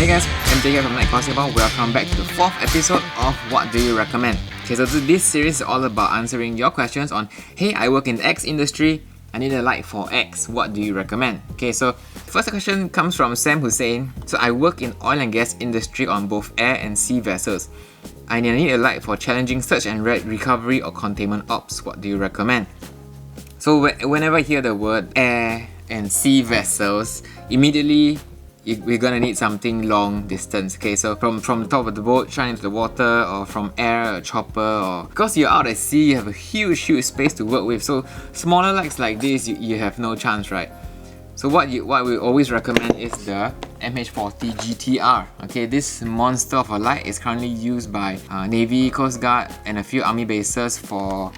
Hey guys, MJ here from Night Possible. Welcome back to the 4th episode of What Do You Recommend? Okay, so this series is all about answering your questions on, hey, I work in the X industry, I need a light for X, what do you recommend? Okay, so first question comes from Sam Hussein. So I work in oil and gas industry on both air and sea vessels. I need a light for challenging search and recovery or containment ops, what do you recommend? So whenever I hear the word air and sea vessels, immediately we're gonna need something long distance. Okay, so from the top of the boat, shine into the water, or from air, a chopper, or because you're out at sea, you have a huge space to work with. So smaller lights like this, you have no chance, right? So what we always recommend is the MH40 GTR. Okay, this monster of a light is currently used by Navy, Coast Guard, and a few army bases for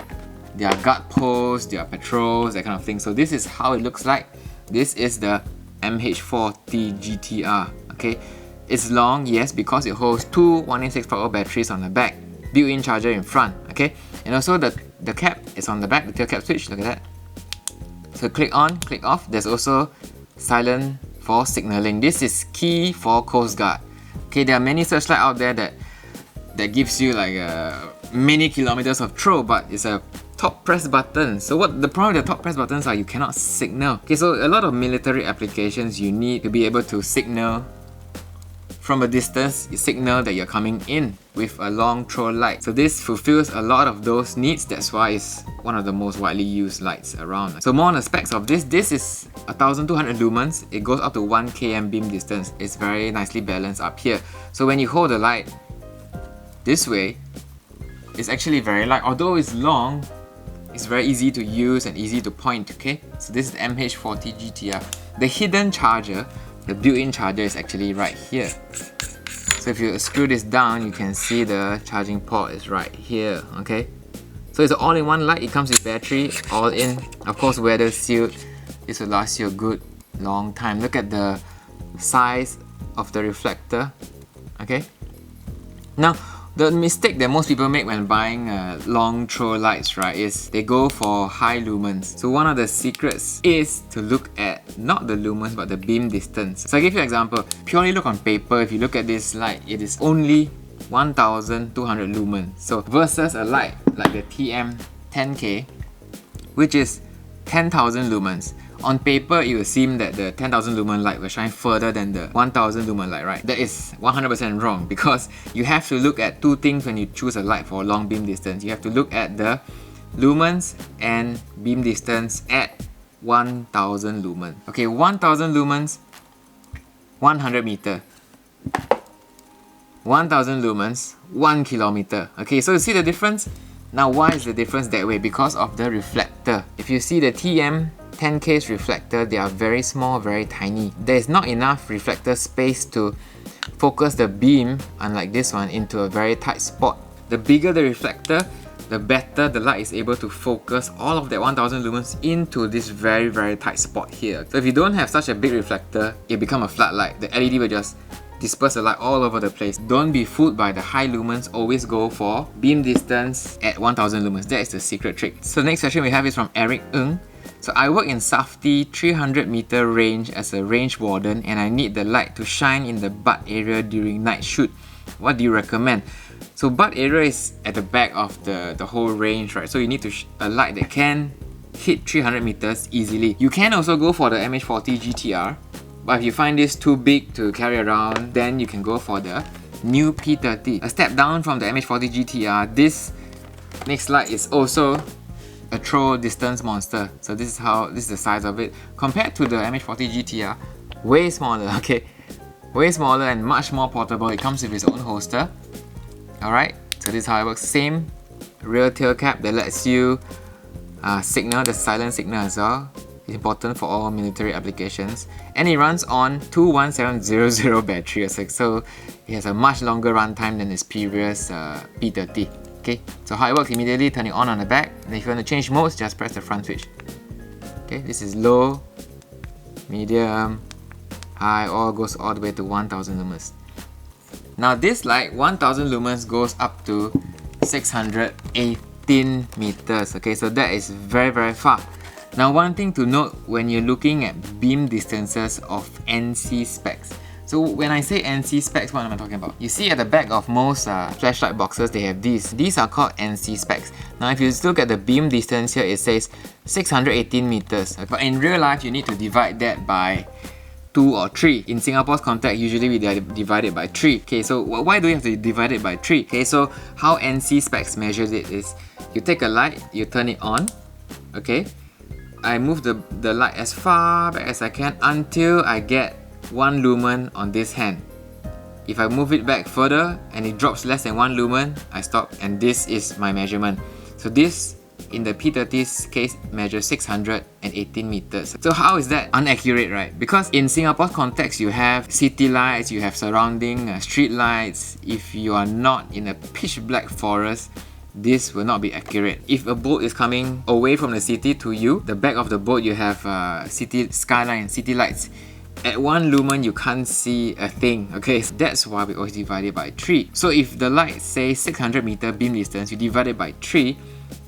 their guard posts, their patrols, that kind of thing. So this is how it looks like. This is the MH40 GTR. Okay, it's long, yes, because it holds two 186 power batteries on the back, built-in charger in front. Okay, and also the cap is on the back, the tail cap switch. Look at that. So click on, click off. There's also silent for signaling. This is key for Coast Guard. Okay, there are many searchlights out there that gives you like many kilometers of throw, but it's a top press button. So what the problem with the top press buttons are, you cannot signal. Okay, so a lot of military applications, you need to be able to signal from a distance. You signal that you're coming in with a long throw light. So this fulfills a lot of those needs. That's why it's one of the most widely used lights around. So more on the specs of this. This is 1200 lumens. It goes up to 1 km beam distance. It's very nicely balanced up here. So when you hold the light this way, it's actually very light. Although it's long, it's very easy to use and easy to point. Okay, so this is the MH40 GTR. The hidden charger, the built-in charger, is actually right here. So if you screw this down, you can see the charging port is right here. Okay, so it's an all-in-one light. It comes with battery, all in, of course weather sealed. This will last you a good long time. Look at the size of the reflector. Okay, now the mistake that most people make when buying long throw lights, right, is they go for high lumens. So one of the secrets is to look at not the lumens but the beam distance. So I'll give you an example. Purely look on paper, if you look at this light, it is only 1200 lumens. So versus a light like the TM10K, which is 10,000 lumens. On paper, it will seem that the 10,000 lumen light will shine further than the 1000 lumen light, right? That is 100% wrong, because you have to look at two things when you choose a light for a long beam distance. You have to look at the lumens and beam distance at 1000 lumen. Okay, 1000 lumens, 100 meter. 1000 lumens, 1 kilometer. Okay, so you see the difference? Now, why is the difference that way? Because of the reflector. If you see the TM10K's reflector, they are very small, very tiny. There is not enough reflector space to focus the beam, unlike this one, into a very tight spot. The bigger the reflector, the better the light is able to focus all of that 1000 lumens into this very, very tight spot here. So if you don't have such a big reflector, it becomes a flat light. The LED will just disperse the light all over the place. Don't be fooled by the high lumens. Always go for beam distance at 1000 lumens. That is the secret trick. So the next question we have is from Eric Ng. So I work in SAFTI 300 meter range as a range warden, and I need the light to shine in the butt area during night shoot. What do you recommend? So butt area is at the back of the whole range, right? So you need a light that can hit 300 meters easily. You can also go for the MH40 GTR, but if you find this too big to carry around, then you can go for the new P30. A step down from the MH40 GTR, this next light is also a throw distance monster. So this is the size of it. Compared to the MH40 GTR, way smaller, okay? Way smaller and much more portable. It comes with its own holster. Alright, so this is how it works. Same rear tail cap that lets you signal, the silent signal as well. It's important for all military applications, and it runs on 21700 battery, so it has a much longer runtime than its previous P30. Okay, so how it works: immediately turn it on the back, and if you want to change modes, just press the front switch. Okay, this is low, medium, high, all goes all the way to 1000 lumens. Now this light, 1000 lumens, goes up to 618 meters. Okay, so that is very, very far. Now one thing to note when you're looking at beam distances of NC specs, So when I say NC specs, what am I talking about? You see at the back of most flashlight boxes, they have these. These are called NC specs. Now if you look at the beam distance here, it says 618 meters. But in real life, you need to divide that by 2 or 3. In Singapore's context, usually we divide it by 3. Okay, so why do we have to divide it by 3? Okay, so how NC specs measures it is, you take a light, you turn it on, okay? I move the light as far back as I can until I get 1 lumen on this hand. If I move it back further and it drops less than 1 lumen, I stop, and this is my measurement. So this, in the P30's case, measures 618 meters. So how is that inaccurate, right? Because in Singapore's context, you have city lights, you have surrounding street lights. If you are not in a pitch black forest, this will not be accurate. If a boat is coming away from the city to you, the back of the boat you have city skyline, city lights. At 1 lumen, you can't see a thing, okay? So that's why we always divide it by 3. So if the light says 600 meter beam distance, you divide it by 3,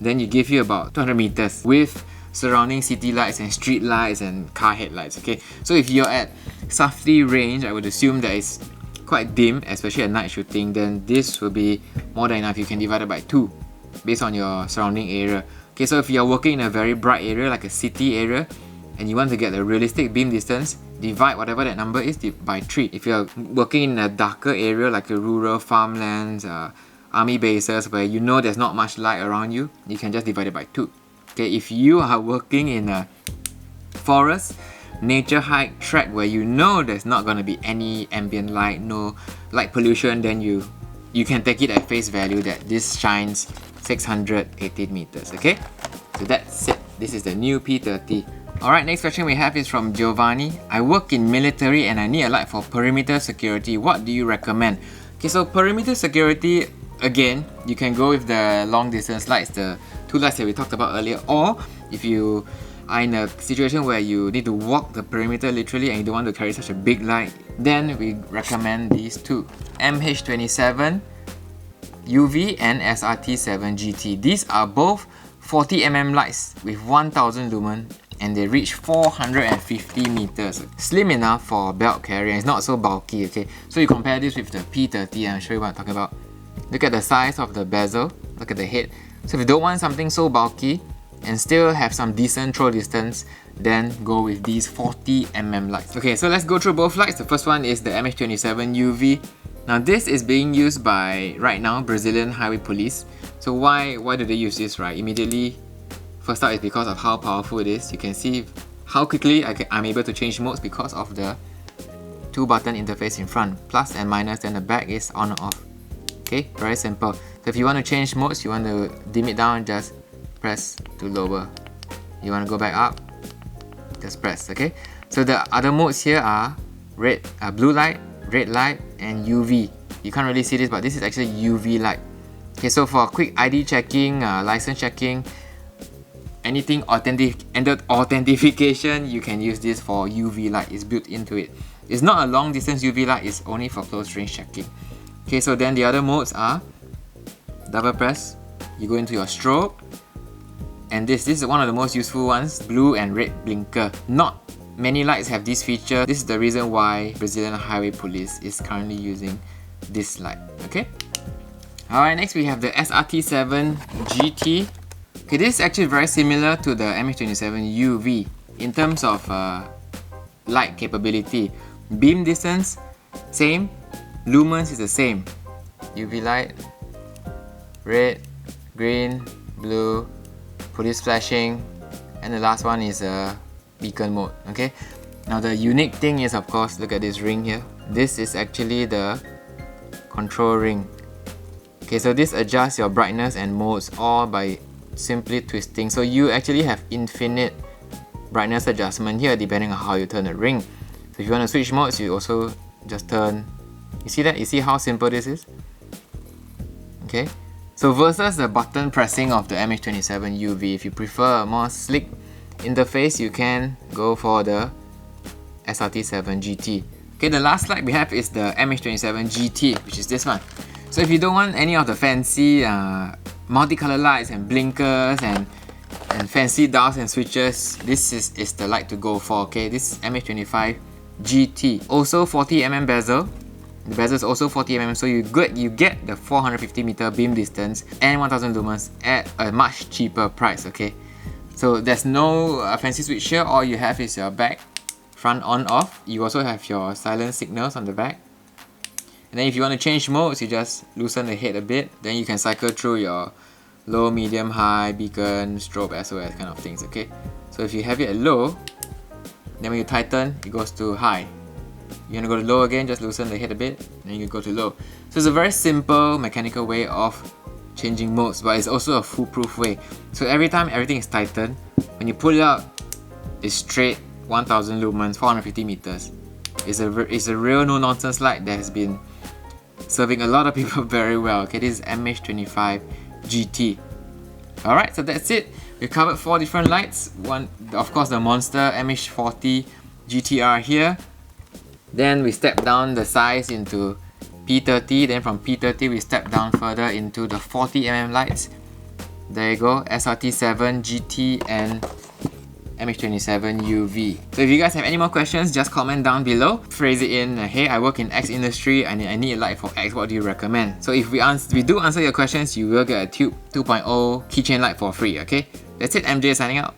then you give you about 200 meters with surrounding city lights and street lights and car headlights, okay? So if you're at Safety range, I would assume that it's quite dim, especially at night shooting, then this will be more than enough. You can divide it by 2 based on your surrounding area. Okay, so if you're working in a very bright area like a city area and you want to get a realistic beam distance, divide whatever that number is by 3. If you're working in a darker area like a rural farmlands, army bases where you know there's not much light around you, you can just divide it by 2. Okay, if you are working in a forest, nature hike track where you know there's not going to be any ambient light, no light pollution, then you can take it at face value that this shines 618 meters. Okay, so that's it. This is the new P30. Alright, next question we have is from Giovanni. I work in military and I need a light for perimeter security. What do you recommend? Okay, so perimeter security, again, you can go with the long distance lights, the 2 lights that we talked about earlier, or if you are in a situation where you need to walk the perimeter literally and you don't want to carry such a big light, then we recommend these 2. MH27 UV and SRT7 GT. These are both 40mm lights with 1000 lumen and they reach 450 meters. Slim enough for belt carrier, it's not so bulky, okay? So you compare this with the P30, I'll show you what I'm talking about. Look at the size of the bezel, look at the head. So if you don't want something so bulky and still have some decent throw distance, then go with these 40mm lights. Okay, so let's go through both lights. The first one is the MH27 UV. Now this is being used by, right now, Brazilian Highway Police. So why do they use this, right? Immediately, first out is because of how powerful it is. You can see how quickly I'm able to change modes because of the 2-button interface in front. Plus and minus, then the back is on or off. Okay, very simple. So if you want to change modes, you want to dim it down, just press to lower. You want to go back up, just press, okay? So the other modes here are blue light, red light, and UV. You can't really see this, but this is actually UV light. Okay, so for quick ID checking, license checking, anything authentication, you can use this for UV light. It's built into it. It's not a long distance UV light, it's only for close range checking. Okay, so then the other modes are double press, you go into your strobe, and this is one of the most useful ones, blue and red blinker. Not many lights have this feature. This is the reason why Brazilian Highway Police is currently using this light. Okay. Alright, next we have the SRT7 GT. Okay, this is actually very similar to the MH27 UV in terms of light capability. Beam distance, same. Lumens is the same. UV light, red, green, blue, police flashing, and the last one is a beacon mode. Okay. Now the unique thing is, of course, look at this ring here. This is actually the control ring. Okay, so this adjusts your brightness and modes all by simply twisting. So you actually have infinite brightness adjustment here depending on how you turn the ring. So if you want to switch modes, you also just turn. You see that? You see how simple this is? Okay. So versus the button pressing of the MH27 UV, if you prefer a more slick interface, you can go for the SRT7 GT. Okay, the last light we have is the MH27 GT, which is this one. So if you don't want any of the fancy multicolor lights and blinkers and fancy dials and switches, this is the light to go for. Okay, this MH25 GT. Also 40mm bezel. The bezel is also 40mm, so you get the 450 meter beam distance and 1000 lumens at a much cheaper price, okay? So there's no fancy switch here. All you have is your back, front on off. You also have your silent signals on the back. And then if you want to change modes, you just loosen the head a bit. Then you can cycle through your low, medium, high, beacon, strobe, SOS kind of things, okay? So if you have it at low, then when you tighten, it goes to high. You want to go to low again, just loosen the head a bit, then you can go to low. So it's a very simple mechanical way of changing modes, but it's also a foolproof way. So every time everything is tightened, when you pull it out, it's straight 1000 lumens, 450 meters. It's a real no-nonsense light that has been serving a lot of people very well. Okay, this is MH25 GT. Alright, so that's it. We covered 4 different lights. One, of course, the monster MH40 GTR here. Then we step down the size into P30. Then from P30 we step down further into the 40mm lights. There you go, SRT7 GT and MH27 UV. So if you guys have any more questions, just comment down below. Phrase it in, hey, I work in X industry and I need a light for X, what do you recommend? So if we do answer your questions, you will get a Tube 2.0 keychain light for free, okay? That's it, MJ signing out.